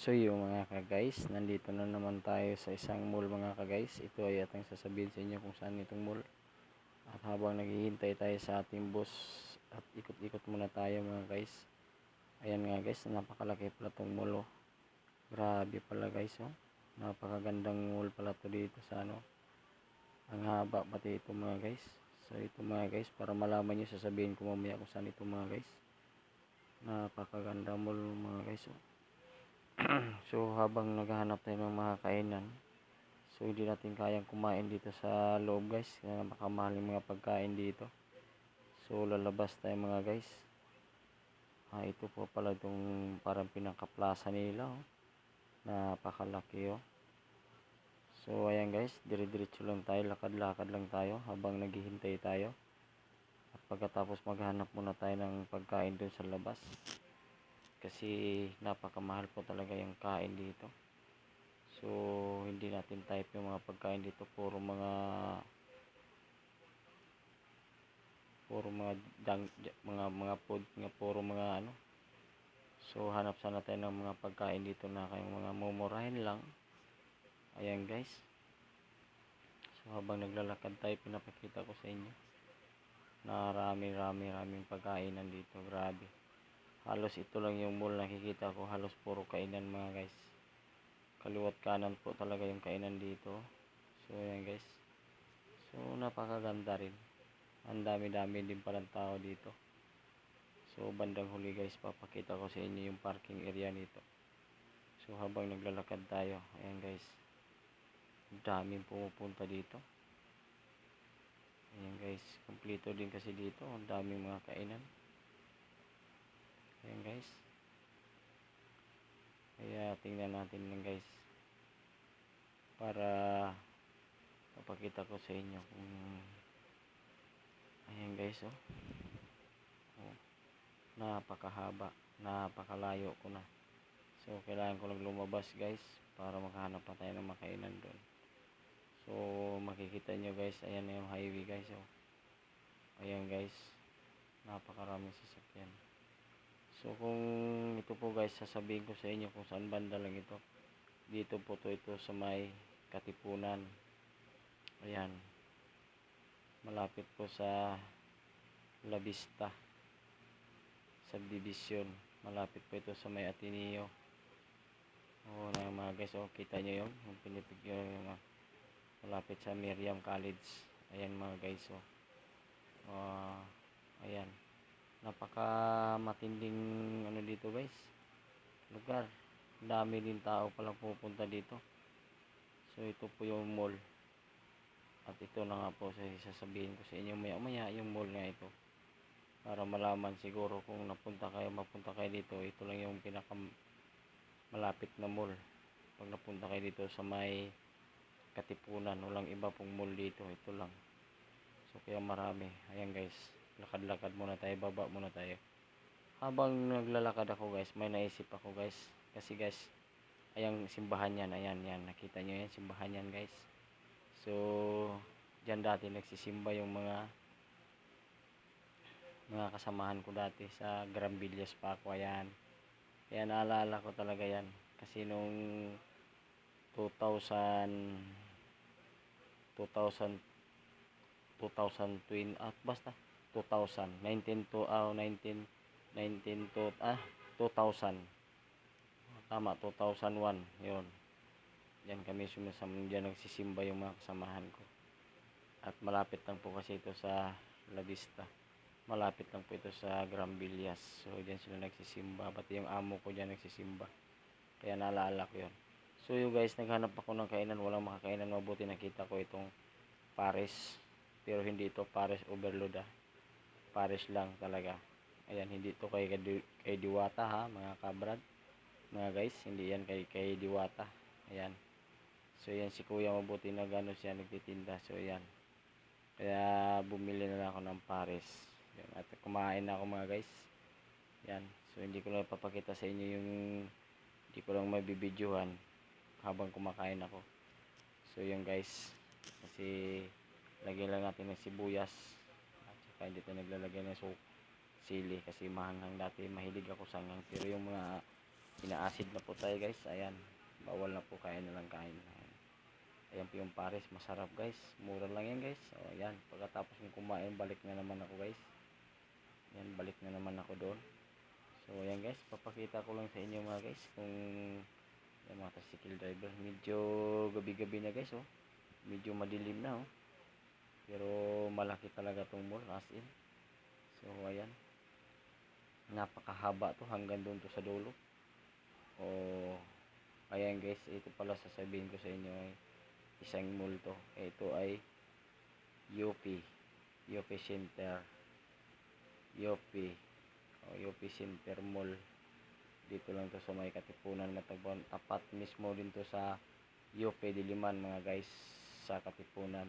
So yung mga ka-guys, nandito na naman tayo sa isang mall mga ka-guys. Ito ay ating sasabihin sa inyo kung saan itong mall. At habang naghihintay tayo sa ating bus at ikot-ikot muna tayo mga guys. Ayan nga guys, napakalaki pala itong mall oh. Grabe pala guys oh. Napakagandang mall pala to dito sa ano. Ang haba pati ito mga guys. So ito mga guys, para malaman nyo sasabihin ko mamaya kung saan ito mga guys. Napakaganda mall mga guys oh. So habang naghahanap tayo ng mga kainan, so hindi natin kayang kumain dito sa loob guys, kaya napakamahal yung mga pagkain dito. So lalabas tayo mga guys. Ito po pala itong parang pinakaplaza nila oh. Napakalaki oh. So ayan guys, dire-diretso lang tayo, lakad-lakad lang tayo habang naghihintay tayo. At pagkatapos maghanap muna tayo ng pagkain doon sa labas. Kasi napakamahal po talaga yung kain dito. So hindi natin type yung mga pagkain dito, puro mga mga food, puro mga ano. So hanap sana tayo ng mga pagkain dito na kayong mga mumurahin lang. Ayan guys. So habang naglalakad tayo, pinapakita ko sa inyo na raming pagkainan dito. Grabe. Halos ito lang yung mall nakikita ko, halos puro kainan mga guys. Kaliwat kanan po talaga yung kainan dito. So ayan guys. So napakaganda rin. Ang dami-dami din palang tao dito. So bandang huli guys, papakita ko sa inyo yung parking area nito. So habang naglalakad tayo, ayan guys, daming pumupunta dito. Ayan guys, kompleto din kasi dito, ang daming mga kainan. Ayan guys. Kaya tingnan natin lang guys, para papakita ko sa inyo kung ayan guys oh. Napakahaba, napakalayo ko na. So kailangan ko lang lumabas guys para makahanap pa tayo ng makainan doon. So makikita nyo guys, ayan na yung highway guys oh. Ayan guys, napakaraming sasakyan. So kung ito po guys, sasabihin ko sa inyo kung saan banda lang ito. Dito po ito sa may Katipunan. Ayan, malapit po sa La Vista Subdivision. Malapit po ito sa may Ateneo. Na mga guys oh, kita nyo yung pinipigyo yung malapit sa Miriam College. Ayan mga guys oh. Ayan, napaka matinding ano dito guys, lugar. Dami din tao palang pupunta dito. So ito po yung mall. At ito na nga po sasabihin ko sa inyo maya yung mall nga ito, para malaman siguro kung mapunta kayo dito. Ito lang yung pinaka malapit na mall pag napunta kayo dito sa may Katipunan. Walang iba pong mall dito, ito lang. So kaya marami. Ayan guys, lakad-lakad muna tayo, baba muna tayo. Habang naglalakad ako guys, may naisip ako guys. Kasi guys, ayang simbahan yan, ayan yan, nakita nyo yan, simbahan yan guys. So dyan dati nagsisimba yung mga kasamahan ko dati sa Grambillas pa ako. Ayan, kaya naalala ko talaga yan. Kasi nung 2020 at basta 2019 to 19 to 2000, tama, 2001 yun. Diyan kami diyan nagsisimba yung mga kasamahan ko. At malapit lang po kasi ito sa La Vista, malapit lang po ito sa Grambillas. So diyan sila nagsisimba, pati yung amo ko diyan nagsisimba, kaya naalala ko yun. So yung guys, naghanap ako ng kainan, walang makakainan mabuti. Nakita ko itong Paris, pero hindi ito Paris Overload Paris lang talaga. Ayan, hindi ito kay Diwata ha mga kabrad, mga guys, hindi yan kay Diwata. Ayan, so yan si kuya mabuti na gano'n siya nagtitinda. So yan, kaya bumili na lang ako ng Paris. Yan, at kumain na ako mga guys. Yan, so hindi ko lang papakita sa inyo yung, hindi ko lang mabibidyohan habang kumakain ako. So yan guys, kasi lagyan lang natin ng sibuyas at saka hindi tayo naglalagay ng sili kasi mahanghang. Dati mahilig ako sa anghang, pero yung mga Ina-acid na po tayo guys. Ayan. Bawal na po, kain na lang kain. Ayan po yung pares, masarap guys. Mura lang yan guys. So ayan, pagkatapos ng kumain, balik na naman ako guys. Ayan, balik na naman ako doon. So ayan guys, papakita ko lang sa inyo mga guys kung yung mga tricycle driver. Medyo gabi-gabi na guys oh. Medyo madilim na oh. Pero malaki talaga tong mall as in. So ayan. Napakahaba to, hanggang doon to sa dulo. Oh, ayan guys, ito pala sasabihin ko sa inyo ay isang mall to. Ito ay UP Center, UP UP Center Mall. Dito lang to sa may Katipunan, Matagpuan. Tapat mismo din to sa UP Diliman mga guys, sa Katipunan.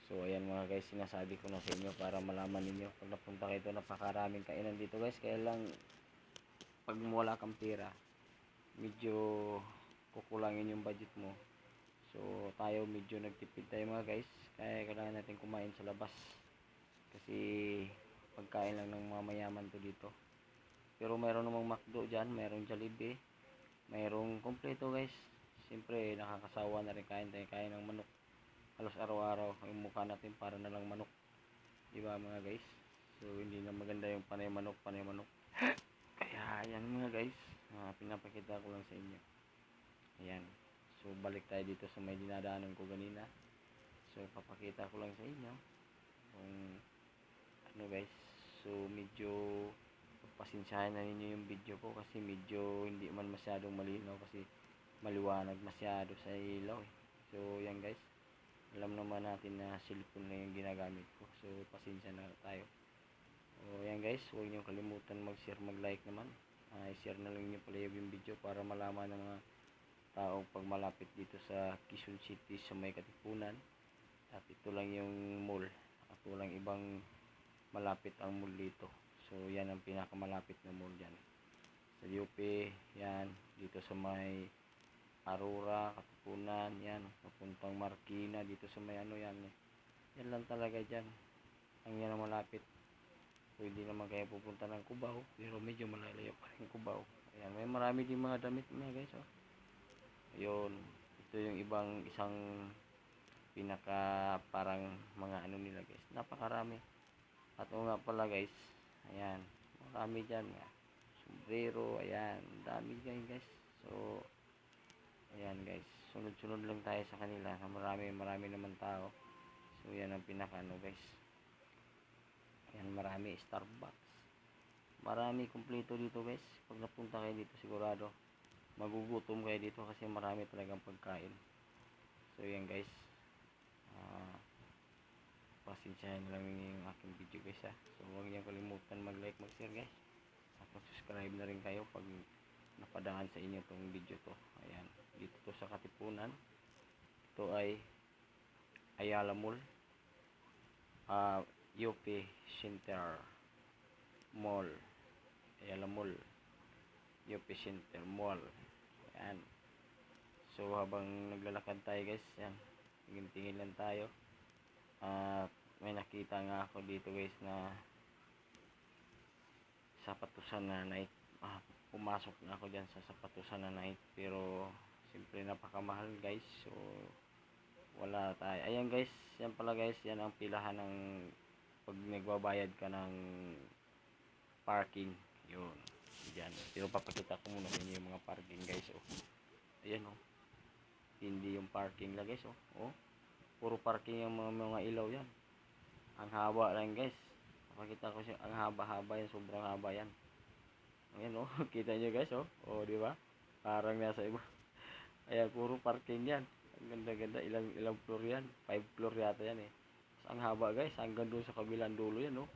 So ayan mga guys, sinasabi ko na sa inyo para malaman ninyo. Pag napunta kayo dito, napakaraming kainan dito guys. Kaya lang pag wala kang pera, medyo kukulangin yung budget mo. So tayo medyo nagtipid tayo mga guys, kaya kailangan natin kumain sa labas kasi pagkain lang ng mga mayaman to dito. Pero mayroon namang McDo dyan, mayroong Jollibee, mayroong kompleto guys. Siyempre nakakasawa na rin kain ng manok halos araw-araw. Yung mukha natin para na lang manok, diba mga guys? So hindi na maganda yung panay manok. Kaya ayan mga guys, pinapakita ko lang sa inyo. Ayan. So balik tayo dito sa may dinadaanan ko kanina. So papakita ko lang sa inyo kung ano guys. So medyo pasensyahan na ninyo yung video ko kasi medyo hindi man masyadong malinaw kasi maliwanag masyado sa ilaw eh. So yan guys, alam naman natin na cellphone na yung ginagamit ko. So pasensya na tayo. So yan guys, huwag niyo kalimutan mag-share, mag-like naman. I-share na lang niyo pala yung video para malaman ng mga tao pag malapit dito sa Quezon City sa may Katipunan. At ito lang yung mall at walang ibang malapit ang mall dito. So yan ang pinakamalapit na mall dyan sa UP. Yan dito sa may Aurora, Katipunan, yan papuntang Marikina, dito sa may ano yan eh. Yan lang talaga dyan ang yan ang malapit. Pwede naman kayo pupunta ng Cubao, pero medyo malalayo pa rin Cubao. Ayan, may marami din mga damit mga guys oh. Yun, ito yung isang pinaka parang mga ano nila guys, napakarami. At o nga pala guys, ayan, marami dyan nga sombrero, ayan, dami dyan guys. So ayan guys, sunod-sunod lang tayo sa kanila na marami naman tao. So yan ang pinaka ano guys. Ayan, marami Starbucks, marami kumpleto dito guys. Pag napunta kayo dito sigurado magugutom kayo dito kasi marami talagang pagkain. So yan guys, pasensyahan lang yung aking video guys ha. So huwag niyo kalimutan mag-like, mag-share guys, at mag-subscribe na rin kayo pag napadaan sa inyo tong video to. Ayan, dito to sa Katipunan. Ito ay Ayala Mall, UP Center Mall, Ayala Mall, UP Center Mall. Ayan. So habang naglalakad tayo guys, yan, tingin-tingin lang tayo. At may nakita nga ako dito guys na sapatusan na night. Pumasok na ako dyan sa sapatusan na night, pero siyempre napakamahal guys. So wala tayo. Ayan guys, yan pala guys, yan ang pilahan ng pag nagbabayad ka ng parking. Yun, dyan. Pero papakita ko muna sa inyo yung mga parking guys oh. Ayan oh, hindi yung parking lang guys oh. Oh, puro parking yung mga ilaw yan. Ang haba lang guys, papakita ko siya, ang haba-haba yan, sobrang haba yan. Ayan oh, kita nyo guys oh. Oh, di ba? Parang nasa iba. Ayan, puro parking yan. Ang ganda-ganda, ilang floor yan? 5 floor yata yan eh. So, ang haba guys, hanggang doon sa kabilang dulo yan oh.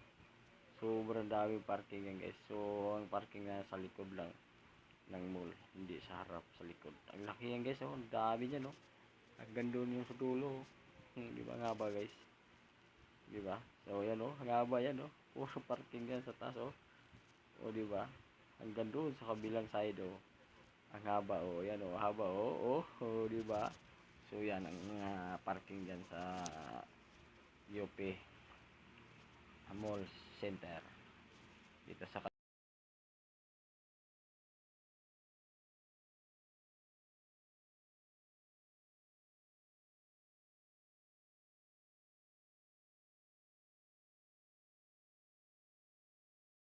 Sobrang daming parking yan guys. So ang parking na sa likod lang ng mall, hindi sa harap, sa likod. Ang laki yan guys oh, ang dami niyan oh. Hanggang doon yung sa dulo oh. Di ba, ang haba guys? Di ba? So yan oh, ang haba yan oh. Puro parking yan sa taas oh. O di ba? Hanggang doon sa kabilang side oh. Ang haba oh, yan oh, haba oh. Oh, di ba? So yan ang parking diyan sa UP Mall Center dito sa